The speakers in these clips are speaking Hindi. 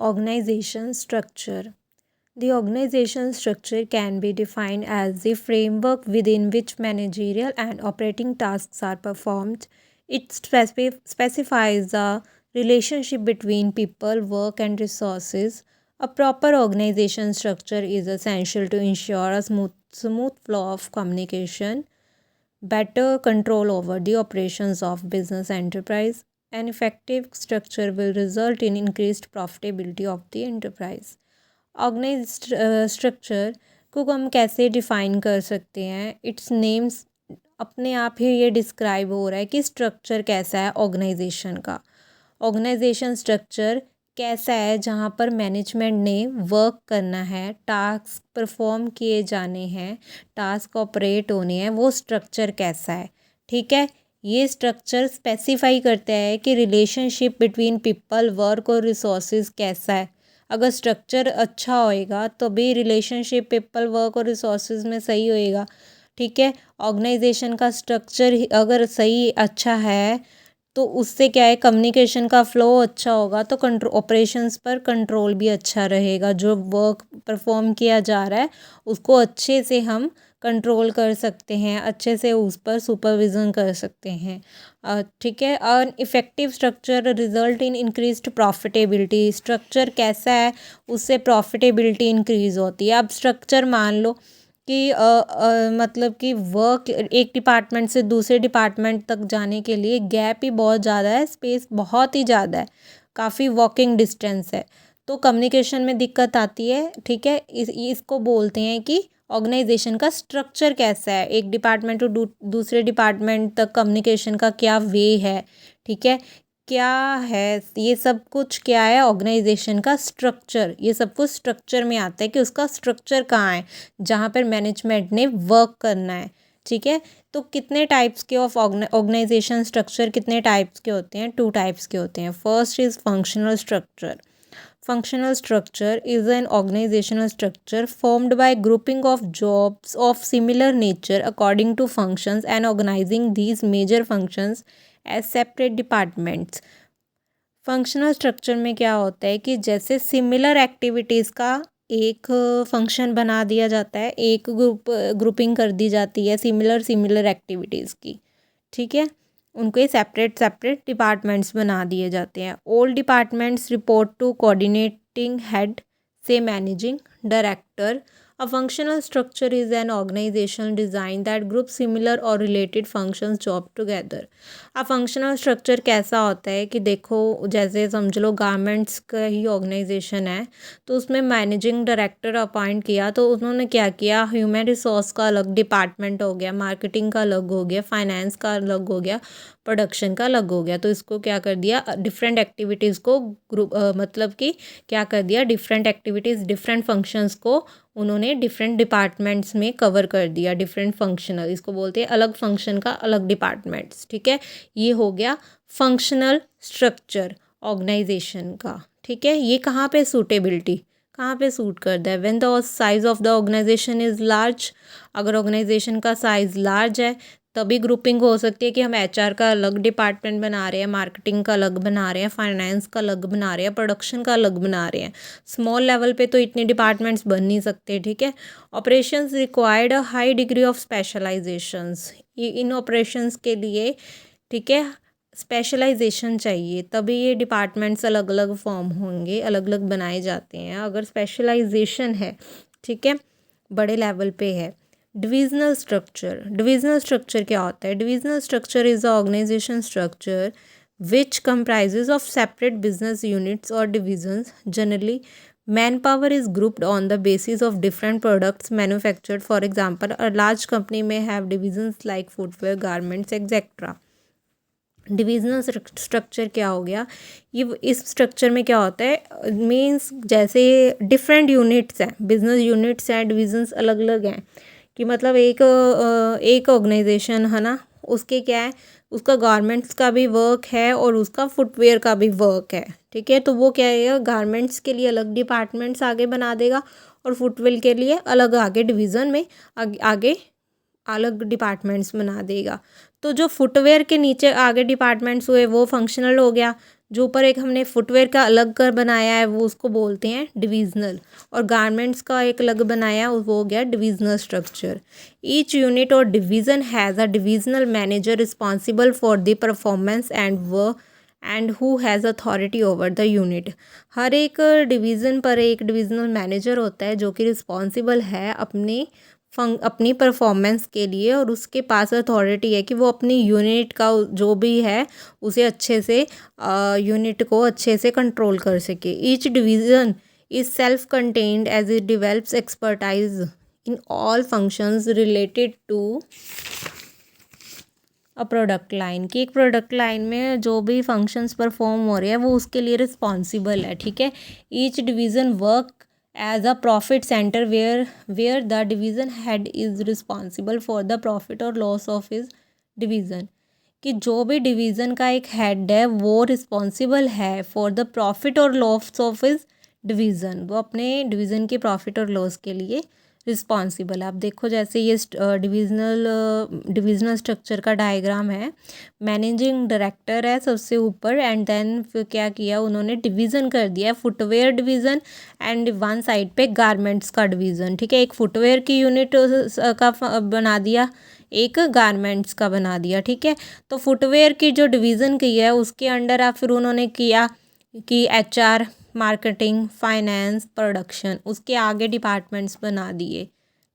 Organization structure. The organization structure can be defined as the framework within which managerial and operating tasks are performed. It specifies the relationship between people, work, and resources. A proper organization structure is essential to ensure a smooth flow of communication, better control over the operations of business enterprise. An effective structure will result in increased profitability of the enterprise. Organised structure को हम कैसे डिफ़ाइन कर सकते हैं? इट्स नेम्स अपने आप ही ये डिस्क्राइब हो रहा है कि स्ट्रक्चर कैसा है ऑर्गेनाइजेशन का। ऑर्गेनाइजेशन स्ट्रक्चर कैसा है जहाँ पर मैनेजमेंट ने वर्क करना है, टास्क परफॉर्म किए जाने हैं, टास्क ऑपरेट होने हैं, वो स्ट्रक्चर कैसा है। ठीक है, ये स्ट्रक्चर स्पेसिफाई करता है कि रिलेशनशिप बिटवीन पीपल, वर्क और रिसोर्सेज कैसा है। अगर स्ट्रक्चर अच्छा होएगा तो भी रिलेशनशिप पीपल, वर्क और रिसोर्सेज में सही होएगा। ठीक है, ऑर्गेनाइजेशन का स्ट्रक्चर अगर सही अच्छा है तो उससे क्या है, कम्युनिकेशन का फ़्लो अच्छा होगा तो कंट्रोल ऑपरेशंस पर कंट्रोल भी अच्छा रहेगा। जो वर्क परफॉर्म किया जा रहा है उसको अच्छे से हम कंट्रोल कर सकते हैं, अच्छे से उस पर सुपरविज़न कर सकते हैं। ठीक है, और effective structure result in increased profitability. Structure कैसा है उससे प्रॉफिटेबिलिटी इंक्रीज़ होती है। अब स्ट्रक्चर मान लो कि मतलब कि वर्क एक डिपार्टमेंट से दूसरे डिपार्टमेंट तक जाने के लिए गैप ही बहुत ज़्यादा है, स्पेस बहुत ही ज़्यादा है, काफ़ी वॉकिंग डिस्टेंस है, तो कम्युनिकेशन में दिक्कत आती है। ठीक है, इसको बोलते हैं कि ऑर्गेनाइजेशन का स्ट्रक्चर कैसा है, एक डिपार्टमेंट टू दूसरे डिपार्टमेंट तक कम्युनिकेशन का क्या वे है। ठीक है, क्या है ये सब कुछ, क्या है ऑर्गेनाइजेशन का स्ट्रक्चर, ये सब कुछ स्ट्रक्चर में आता है कि उसका स्ट्रक्चर कहाँ है जहाँ पर मैनेजमेंट ने वर्क करना है। ठीक है, तो कितने टाइप्स के ऑफ ऑर्गेनाइजेशन स्ट्रक्चर कितने टाइप्स के होते हैं? 2 टाइप्स के होते हैं। First is functional structure. Functional structure is an organizational structure formed by grouping of jobs of similar nature according to functions and organizing these major functions as separate departments. Functional structure में क्या होता है कि जैसे सिमिलर एक्टिविटीज़ का एक फंक्शन बना दिया जाता है, एक ग्रुपिंग कर दी जाती है सिमिलर एक्टिविटीज़ की। ठीक है, उनको सेपरेट सेपरेट डिपार्टमेंट्स बना दिए जाते हैं। All departments report to coordinating head से managing director. A functional structure is an organizational design that groups similar or related functions job together. A functional structure कैसा होता है कि देखो, जैसे समझ लो गारमेंट्स का ही ऑर्गेनाइजेशन है, तो उसमें मैनेजिंग डायरेक्टर अपॉइंट किया, तो उन्होंने क्या किया, ह्यूमन रिसोर्स का अलग डिपार्टमेंट हो गया, मार्केटिंग का अलग हो गया, फाइनेंस का अलग हो गया, प्रोडक्शन का अलग हो गया। तो इसको क्या कर दिया, डिफरेंट एक्टिविटीज़ को ग्रुप मतलब कि क्या कर दिया, डिफरेंट एक्टिविटीज़ डिफरेंट फंक्शंस को उन्होंने डिफरेंट डिपार्टमेंट्स में कवर कर दिया। डिफरेंट फंक्शनल, इसको बोलते हैं अलग फंक्शन का अलग डिपार्टमेंट्स। ठीक है, ये हो गया फंक्शनल स्ट्रक्चर ऑर्गेनाइजेशन का। ठीक है, ये कहाँ पे सूटेबिलिटी कहाँ पे सूट करता है? When the size of the organisation is large. अगर ऑर्गेनाइजेशन का साइज़ लार्ज है तभी ग्रुपिंग हो सकती है कि हम एचआर का अलग डिपार्टमेंट बना रहे हैं, मार्केटिंग का अलग बना रहे हैं, फाइनेंस का अलग बना रहे हैं, प्रोडक्शन का अलग बना रहे हैं। स्मॉल लेवल पे तो इतने डिपार्टमेंट्स बन नहीं सकते। ठीक है, operations required a high degree of specialisations. ये इन ऑपरेशंस के लिए, ठीक है, स्पेशलाइजेशन चाहिए, तभी ये डिपार्टमेंट्स अलग अलग फॉर्म होंगे, अलग अलग बनाए जाते हैं अगर स्पेशलाइजेशन है। ठीक है, बड़े लेवल पे है। डिविजनल स्ट्रक्चर क्या होता है? Divisional structure is a organisation structure which comprises of separate business units or divisions. Generally, manpower is grouped on the basis of different products manufactured. For example, a large company may have divisions like footwear, garments, etc. Divisional structure क्या हो गया, ये इस स्ट्रक्चर में क्या होता है, मीन्स जैसे डिफरेंट यूनिट्स हैं, बिजनेस यूनिट्स हैं, डिविजन्स अलग अलग हैं, कि मतलब एक ऑर्गेनाइजेशन है ना, उसके क्या है, उसका गारमेंट्स का भी वर्क है और उसका फुटवेयर का भी वर्क है। ठीक है, तो वो क्या है, गारमेंट्स के लिए अलग डिपार्टमेंट्स आगे बना देगा और फुटवेयर के लिए अलग आगे डिवीज़न में आगे अलग डिपार्टमेंट्स बना देगा। तो जो फुटवेयर के नीचे आगे डिपार्टमेंट्स हुए वो फंक्शनल हो गया, जो ऊपर एक हमने फुटवेयर का अलग कर बनाया है वो उसको बोलते हैं डिविजनल, और गारमेंट्स का एक अलग बनाया है वो हो गया डिविजनल स्ट्रक्चर। ईच यूनिट और division has a divisional manager responsible for the performance and who has authority over the unit. हर एक डिवीज़न पर एक डिविजनल मैनेजर होता है जो कि रिस्पॉन्सिबल है अपनी परफॉर्मेंस के लिए, और उसके पास अथॉरिटी है कि वो अपनी यूनिट का जो भी है उसे अच्छे से यूनिट को अच्छे से कंट्रोल कर सके। Each division is self contained as it develops expertise in all functions related to a product line, कि एक प्रोडक्ट लाइन में जो भी फंक्शंस परफॉर्म हो रहे हैं वो उसके लिए रिस्पॉन्सिबल है, ठीक है। Each division work as a profit centre where the division head is responsible for the profit और लॉस ऑफ हिज डिवीज़न, कि जो भी डिवीज़न का एक हेड है वो रिस्पॉन्सिबल है फॉर द प्रॉफिट और लॉस ऑफ हिज डिवीज़न, वो अपने डिवीज़न के प्रॉफिट और लॉस के लिए रिस्पॉन्सिबल है। आप देखो जैसे ये डिविजनल स्ट्रक्चर का डायग्राम है, मैनेजिंग डायरेक्टर है सबसे ऊपर, एंड देन फिर क्या किया उन्होंने डिवीज़न कर दिया footwear division and one side पे गारमेंट्स का डिवीज़न, ठीक है। एक फुटवेयर की यूनिट का बना दिया, एक गारमेंट्स का बना दिया, ठीक है। तो फुटवेयर की जो डिवीज़न की है उसके अंडर आप फिर उन्होंने किया कि HR, मार्केटिंग, फाइनेंस, प्रोडक्शन, उसके आगे डिपार्टमेंट्स बना दिए,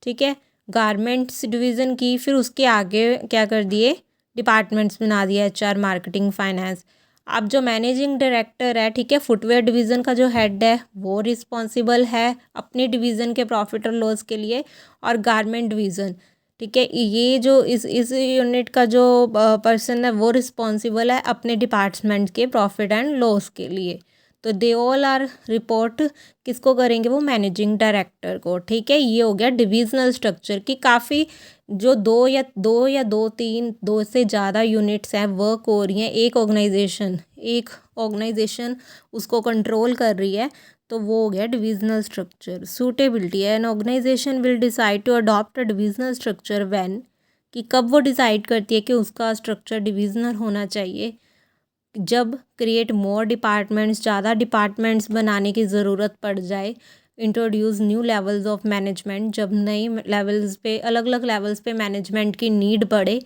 ठीक है। गारमेंट्स डिवीज़न की फिर उसके आगे क्या कर दिए डिपार्टमेंट्स बना दिया, HR, मार्केटिंग, फाइनेंस। अब जो मैनेजिंग डायरेक्टर है, ठीक है, फुटवेयर डिवीज़न का जो हेड है वो रिस्पॉन्सिबल है अपने डिवीज़न के प्रॉफिट और लॉस के लिए, और गारमेंट डिवीज़न, ठीक है, ये जो इस यूनिट का जो पर्सन है वो रिस्पॉन्सिबल है अपने डिपार्टमेंट के प्रॉफिट एंड लॉस के लिए। तो दे ऑल आर रिपोर्ट किसको करेंगे, वो मैनेजिंग डायरेक्टर को, ठीक है। ये हो गया डिविजनल स्ट्रक्चर की काफ़ी जो दो से ज़्यादा यूनिट्स हैं वर्क हो रही हैं, एक ऑर्गेनाइजेशन उसको कंट्रोल कर रही है, तो वो हो गया divisional structure. Suitability, an organisation will decide to adopt a divisional structure when, कि कब वो डिसाइड करती है कि उसका स्ट्रक्चर डिविजनल होना चाहिए, जब क्रिएट मोर डिपार्टमेंट्स, ज़्यादा डिपार्टमेंट्स बनाने की ज़रूरत पड़ जाए, introduce new levels of management, जब नई लेवल्स पे अलग अलग लेवल्स पे मैनेजमेंट की नीड पड़े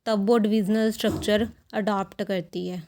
तब वो डिविजनल स्ट्रक्चर अडॉप्ट करती है।